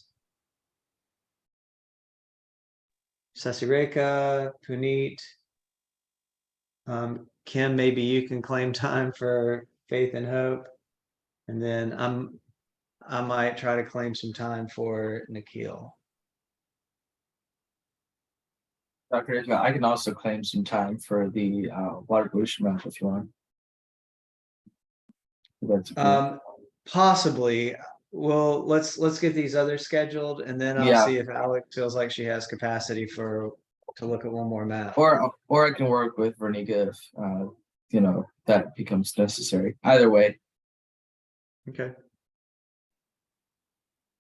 Sasireka, Puneet, Kim, maybe you can claim time for Faith and Hope. And then I might try to claim some time for Nikhil. Dr. Ismail, I can also claim some time for the water pollution map if you want. That's cool. Possibly. Well, let's get these others scheduled, and then I'll Yeah. see if Alex feels like she has capacity to look at one more map. Or I can work with Vernika if you know that becomes necessary. Either way. Okay.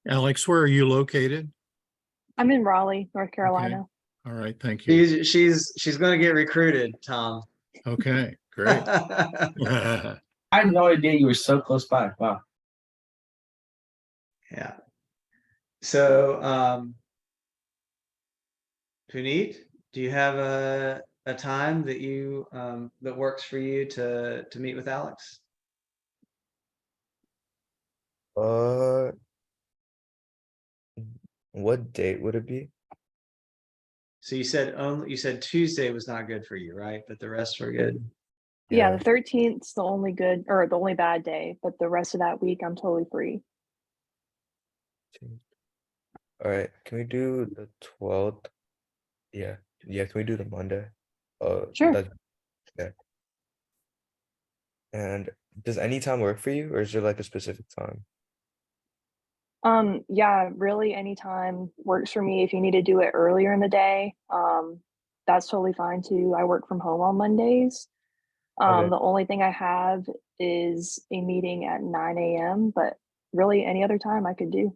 Alex, where are you located? I'm in Raleigh, North Carolina. All right, thank you. She's going to get recruited, Tom. Okay, great. I had no idea you were so close by. Wow. Yeah. So, Puneet, do you have a time that you that works for you to meet with Alex? What date would it be? So you said Tuesday was not good for you, right? But the rest were good. Yeah, the 13th's the only good or the only bad day, but the rest of that week I'm totally free. All right, can we do the 12th? Yeah, can we do the Monday? Sure. Yeah. And does any time work for you, or is there like a specific time? Yeah, really anytime works for me. If you need to do it earlier in the day, that's totally fine too. I work from home on Mondays. Okay. The only thing I have is a meeting at 9 a.m., but really any other time I could do.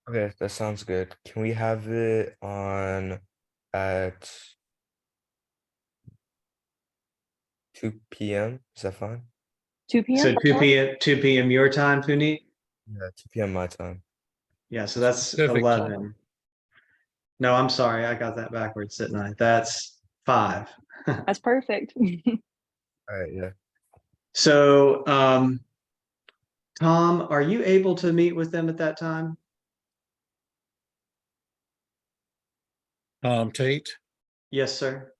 Okay, that sounds good. Can we have it on at 2 p.m.? Is that fine? 2 p.m.? So 2 p.m. your time, Puneet? Yeah, 2 p.m. my time. Yeah, so that's Specific 11. time. No, I'm sorry, I got that backwards at 9. That's 5. That's perfect. All right, yeah. So, Tom, are you able to meet with them at that time? Tate, Yes, sir.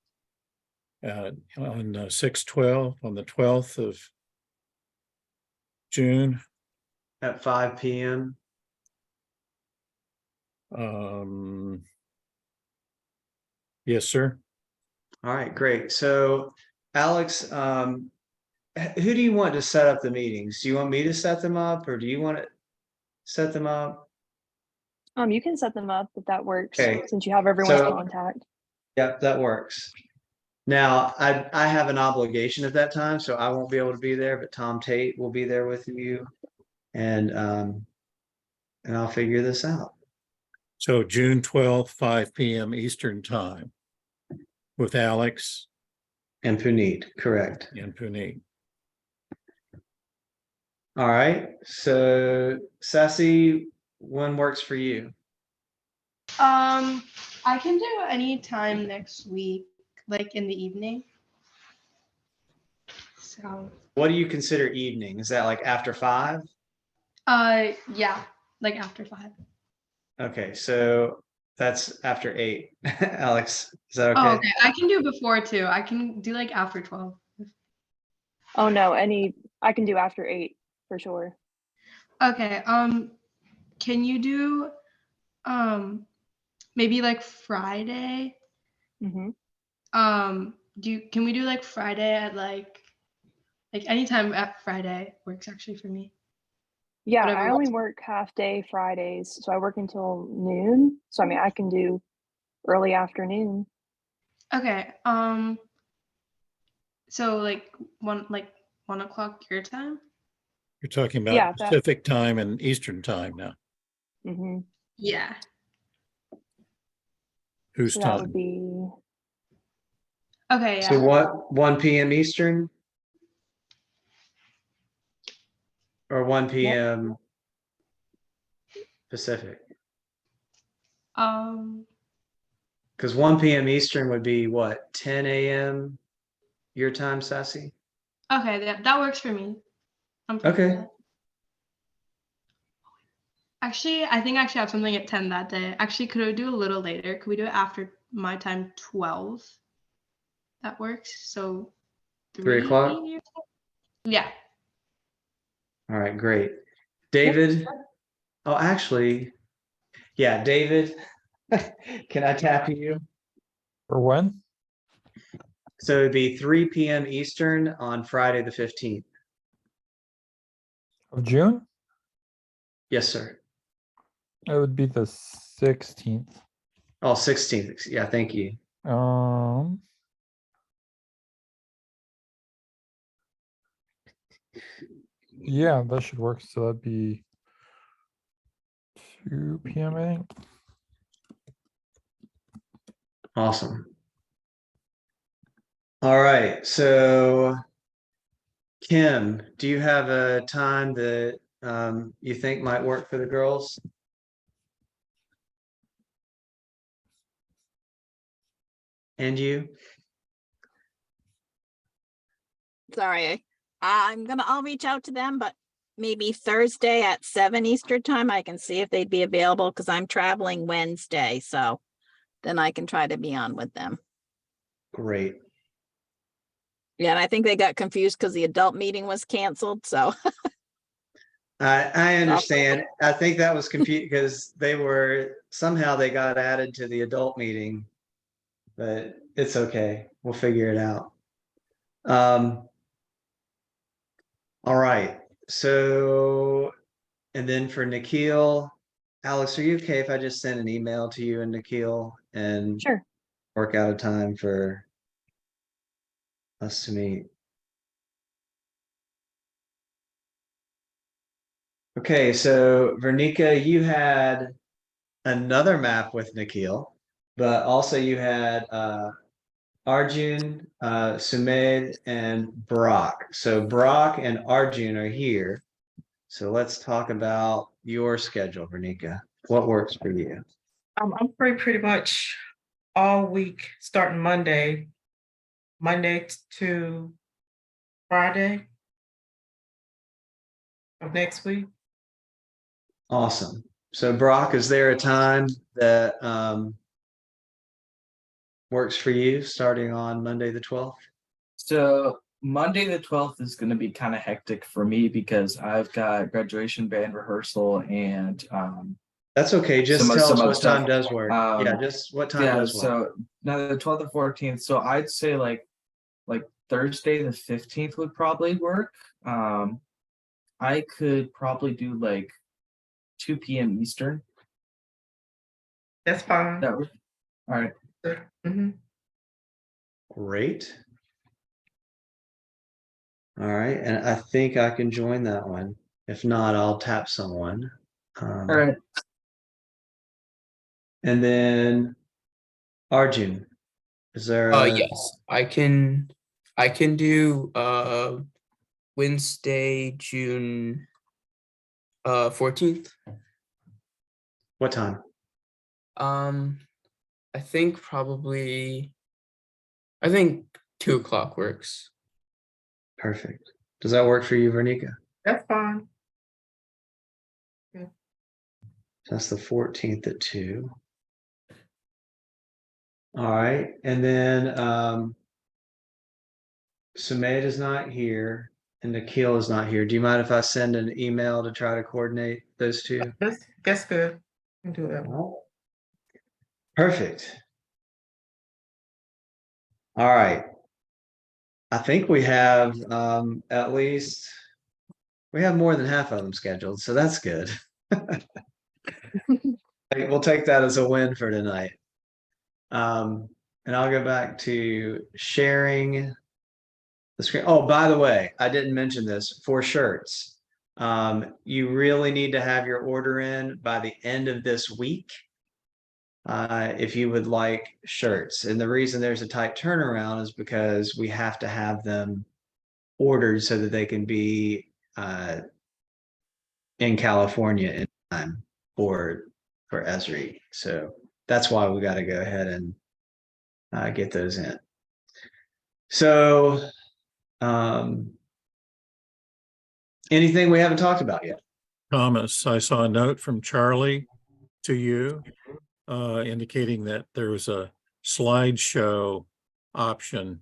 on 6/12, on the 12th of June. at 5 p.m.? Yes, sir. All right, great. So Alex, who do you want to set up the meetings? Do you want me to set them up, or do you want to set them up? You can set them up if that works, Okay, since you have everyone's so- contact. Yep, that works. Now, I have an obligation at that time, so I won't be able to be there, but Tom Tate will be there with you. And I'll figure this out. So June 12th, 5 p.m. Eastern time with Alex And Puneet, correct. and Puneet. All right, so Sassy, when works for you? I can do any time next week, like in the evening. So, What do you consider evening? Is that like after 5? yeah, like after 5. Okay, so that's after 8. Alex, is that Oh, okay? okay. I can do before too. I can do like after 12. Oh no, I can do after 8 for sure. Okay. Can you do maybe like Friday? Mm-hmm. Can we do like Friday at like anytime at Friday works actually for me. Yeah, Whatever I works. only work half day Fridays, so I work until noon. So I mean, I can do early afternoon. Okay. So like 1 o'clock your time? You're talking about Yeah, that. Pacific time and Eastern time now. Mm-hmm. Yeah. Whose So that would time? be. Okay, So yeah. what, 1 p.m. Eastern? Or 1 p.m. Pacific? Because 1 p.m. Eastern would be what, 10 a.m. your time, Sassy? Okay, that works for me. I'm fine with Okay. that. Actually, I think I actually have something at 10 that day. Actually, could we do a little later? Could we do it after my time, 12? That works. So 3 o'clock? your time? Yeah. All right, great. David? Oh, actually, yeah, David, can I tap you? For when? So it'd be 3 p.m. Eastern on Friday the 15th. Of June? Yes, sir. It would be the 16th. Oh, 16th. Yeah, thank you. Yeah, that should work. So that'd be 2 p.m. I think. Awesome. All right. So, Kim, do you have a time that you think might work for the girls? And you? Sorry. I'll reach out to them, but maybe Thursday at 7 Eastern time, I can see if they'd be available because I'm traveling Wednesday. So then I can try to be on with them. Great. Yeah, and I think they got confused because the adult meeting was canceled. So I understand. I think that was confused because somehow they got added to the adult meeting, but it's okay. We'll figure it out. All right. So, and then for Nikhil, Alex, are you okay if I just send an email to you and Nikhil and Sure. work out a time for us to meet? Okay, so Vernika, you had another map with Nikhil, but also you had Arjun, Sumedh, and Brock. So Brock and Arjun are here. So let's talk about your schedule, Vernika. What works for you? I'm free pretty much all week, starting Monday to Friday of next week. Awesome. So Brock, is there a time that works for you starting on Monday the 12th? So Monday the 12th is going to be kind of hectic for me because I've got graduation band rehearsal and That's okay. Just some tell us other what time stuff. does work. Yeah, just what time Yeah, does work. so now the 12th and 14th. So I'd say like Thursday the 15th would probably work. I could probably do like 2 p.m. Eastern. That's fine. That would all right. Mhm. Great. All right, and I think I can join that one. If not, I'll tap someone. All right. And then Arjun, is there a Yes, I can do Wednesday, June 14th. what time? I think 2 o'clock works. Perfect. Does that work for you, Vernika? That's fine. That's the 14th at 2. All right, and then Sumedh is not here and Nikhil is not here. Do you mind if I send an email to try to coordinate those two? That's good. You can do that. Perfect. All right. I think we have at least we have more than half of them scheduled, so that's good. We'll take that as a win for tonight. And I'll go back to sharing the screen. Oh, by the way, I didn't mention this for shirts. You really need to have your order in by the end of this week if you would like shirts. And the reason there's a tight turnaround is because we have to have them ordered so that they can be in California in time for Esri. So that's why we got to go ahead and get those in. So anything we haven't talked about yet? Thomas, I saw a note from Charlie to you indicating that there was a slideshow option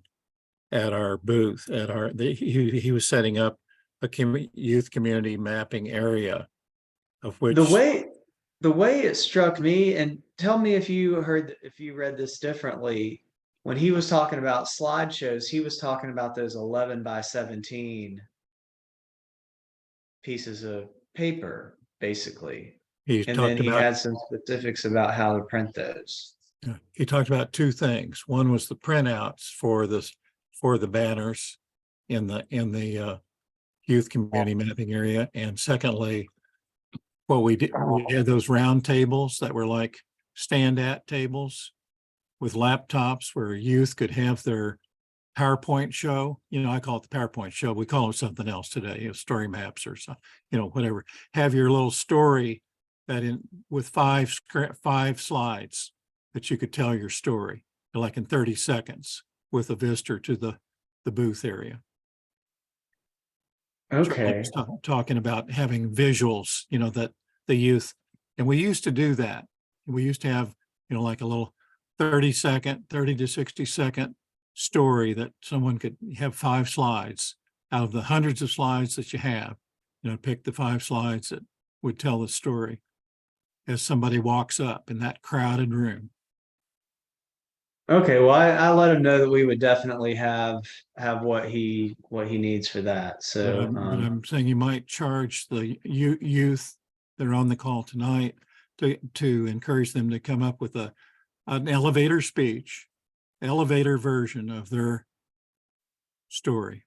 at our booth he was setting up a youth community mapping area of which The way it struck me, and tell me if you read this differently. When he was talking about slideshows, he was talking about those 11 by 17 pieces of paper, basically. And then he had some specifics about how to print those. He talked about two things. One was the printouts for the banners in the youth community mapping area, and secondly, what we did, we had those round tables that were like stand-at tables with laptops where youth could have their PowerPoint show. I call it the PowerPoint show. We call it something else today, story maps or something, whatever. Have your little story with five slides that you could tell your story, like in 30 seconds with a visitor to the booth area. Okay. Talking about having visuals, that the youth, and we used to do that. We used to have, like a little 30 to 60 second story that someone could have 5 slides out of the hundreds of slides that you have, pick the 5 slides that would tell the story as somebody walks up in that crowded room. Okay, well, I let him know that we would definitely have what he needs for that. So but I'm saying you might charge the youth that are on the call tonight to encourage them to come up with an elevator speech, elevator version of their story.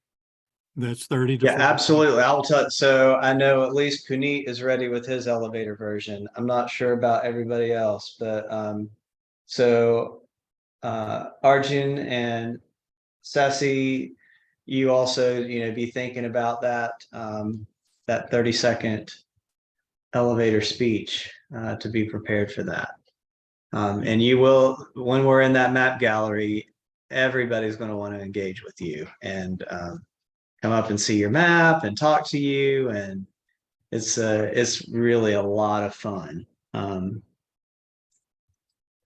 That's 30 to 40. Absolutely. I'll tell. So I know at least Puneet is ready with his elevator version. I'm not sure about everybody else, but so Arjun and Sassy, you also be thinking about that 30-second elevator speech to be prepared for that. And you will, when we're in that map gallery, everybody's going to want to engage with you and come up and see your map and talk to you, and it's really a lot of fun.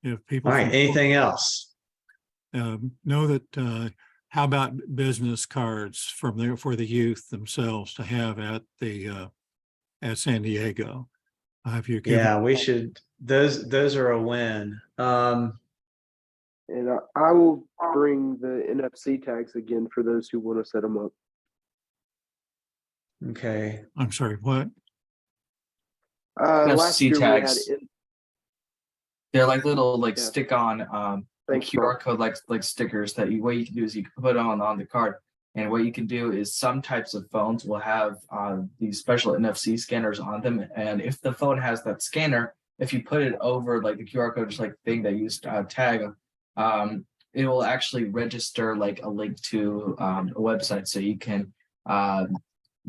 If people all right, anything else? Know that how about business cards for the youth themselves to have at San Diego? Have you given? Yeah, we should. Those are a win. And I will bring the NFC tags again for those who want to set them up. Okay. I'm sorry, what? Last NFC year tags. we had. They're like little Yeah. stick on like Thanks, QR Mark. code like stickers that what you can do is you can put on the card. And what you can do is some types of phones will have these special NFC scanners on them. And if the phone has that scanner, if you put it over like the QR code, just like the thing that you tag, it will actually register like a link to a website, so you can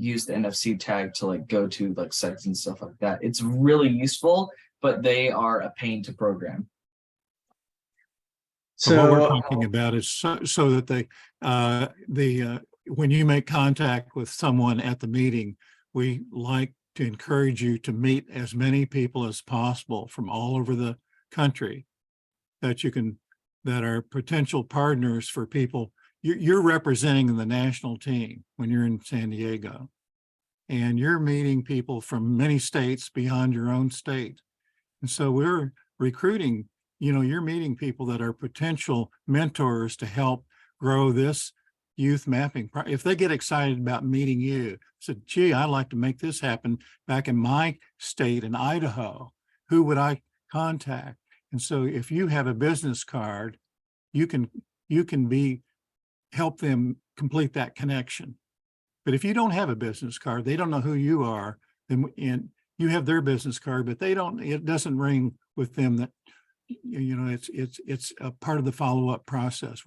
use the NFC tag to like go to like sites and stuff like that. It's really useful, but they are a pain to program. So what we're So talking about is so that when you make contact with someone at the meeting, we like to encourage you to meet as many people as possible from all over the country that are potential partners for people. You're representing the national team when you're in San Diego, and you're meeting people from many states beyond your own state. And so we're recruiting, you're meeting people that are potential mentors to help grow this youth mapping. If they get excited about meeting you, said, gee, I'd like to make this happen back in my state in Idaho, who would I contact? And so if you have a business card, you can help them complete that connection. But if you don't have a business card, they don't know who you are, and you have their business card, but it doesn't ring with them that, it's a part of the follow-up process.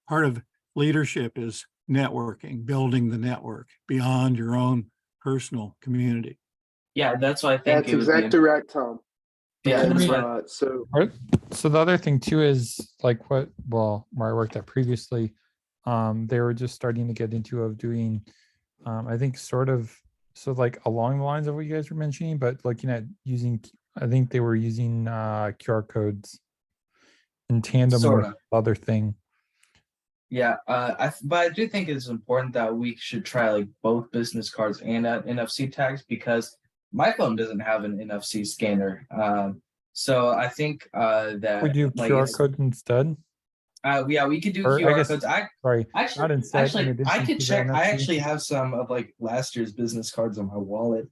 Part of leadership is networking, building the network beyond your own personal community. Yeah, that's why I think That's exactly right, Tom. Yeah, And, that's why. So the other thing too is like where I worked at previously, they were just starting to get into of doing, I think sort of, so like along the lines of what you guys were mentioning, but looking at using, I think they were using QR codes in tandem with Sorta. the other thing. Yeah, but I do think it's important that we should try like both business cards and NFC tags, because my phone doesn't have an NFC scanner. So I think that We do like QR code instead. yeah, we could do Or I QR guess, codes. sorry, not instead, in I addition could to the check. I NFC. actually have some of like last year's business cards on my wallet.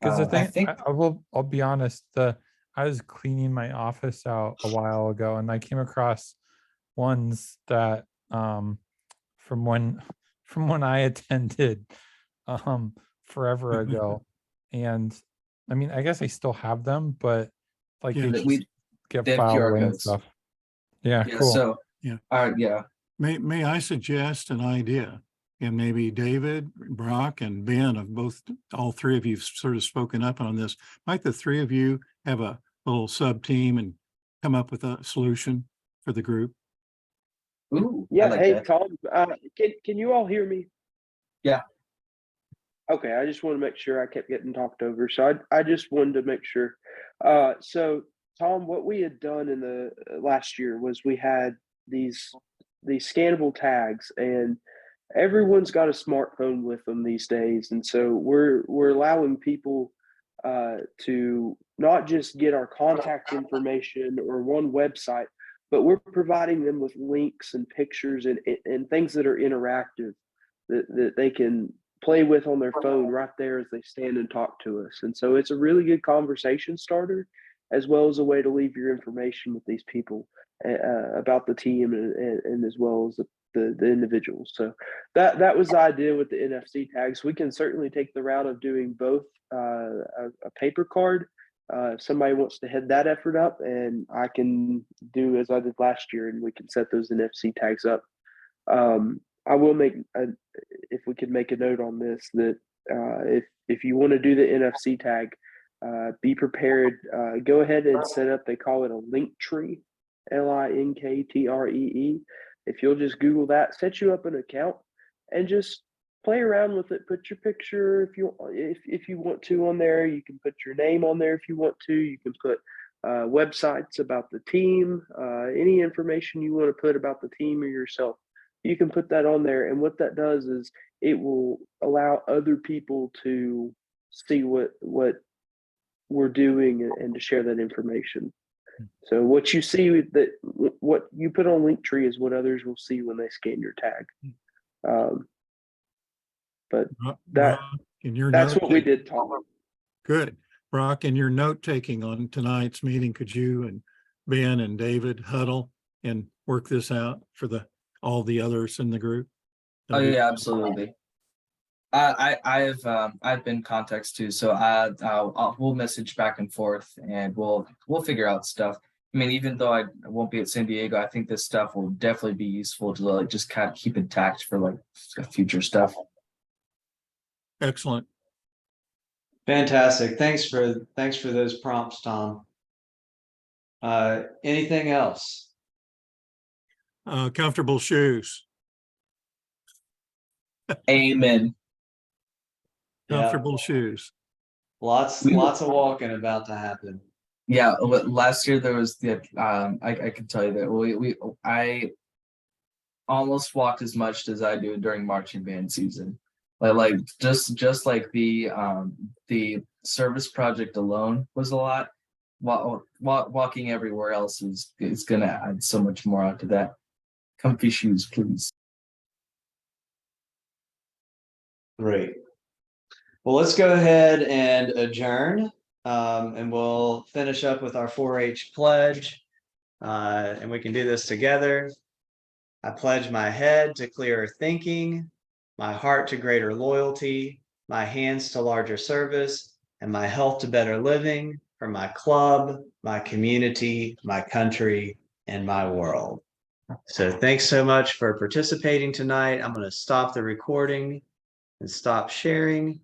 Because the I thing, think I'll be honest, I was cleaning my office out a while ago, and I came across ones that from when I attended forever ago. And I mean, I guess I still have them, but like Yeah, they that just get they have filed QR away and codes. stuff. Yeah, Yeah. cool. So yeah. Yeah. May I suggest an idea? And maybe David, Brock, and Ben all three of you have sort of spoken up on this. Might the three of you have a little sub team and come up with a solution for the group? Ooh, I Yeah. like Hey, that. Tom, can you all hear me? Yeah. Okay. I just want to make sure. I kept getting talked over. So I just wanted to make sure. So Tom, what we had done in the last year was we had these scannable tags, and everyone's got a smartphone with them these days. And so we're allowing people to not just get our contact information or one website, but we're providing them with links and pictures and things that are interactive that they can play with on their phone right there as they stand and talk to us. And so it's a really good conversation starter, as well as a way to leave your information with these people about the team and as well as the individuals. So that was the idea with the NFC tags. We can certainly take the route of doing both a paper card. If somebody wants to head that effort up, and I can do as I did last year, and we can set those NFC tags up. I will if we could make a note on this, that if you want to do the NFC tag, be prepared. Go ahead and set up. They call it a link tree, LINKTREE. If you'll just Google that, set you up an account, and just play around with it. Put your picture if you want to on there. You can put your name on there if you want to. You can put websites about the team, any information you want to put about the team or yourself. you can put that on there. And what that does is it will allow other people to see what we're doing and to share that information. So what you see what you put on Linktree is what others will see when they scan your tag. But Brock, in your that's note what we taking- did, Tom. Good. Brock, in your note taking on tonight's meeting, could you and Ben and David huddle and work this out for all the others in the group? Oh yeah, absolutely. I've been contacts too, so we'll message back and forth, and we'll figure out stuff. I mean, even though I won't be at San Diego, I think this stuff will definitely be useful to like just kind of keep intact for like future stuff. Excellent. Fantastic. Thanks for those prompts, Tom. Anything else? Comfortable shoes. Amen. Comfortable shoes. Lots of walking about to happen. Yeah, but last year there was the I can tell you that I almost walked as much as I do during marching band season. Like just like the service project alone was a lot. Walking everywhere else is gonna add so much more onto that. Comfy shoes, please. Great. Well, let's go ahead and adjourn, and we'll finish up with our 4-H pledge, and we can do this together. I pledge my head to clearer thinking, my heart to greater loyalty, my hands to larger service, and my health to better living for my club, my community, my country, and my world. So thanks so much for participating tonight. I'm going to stop the recording and stop sharing.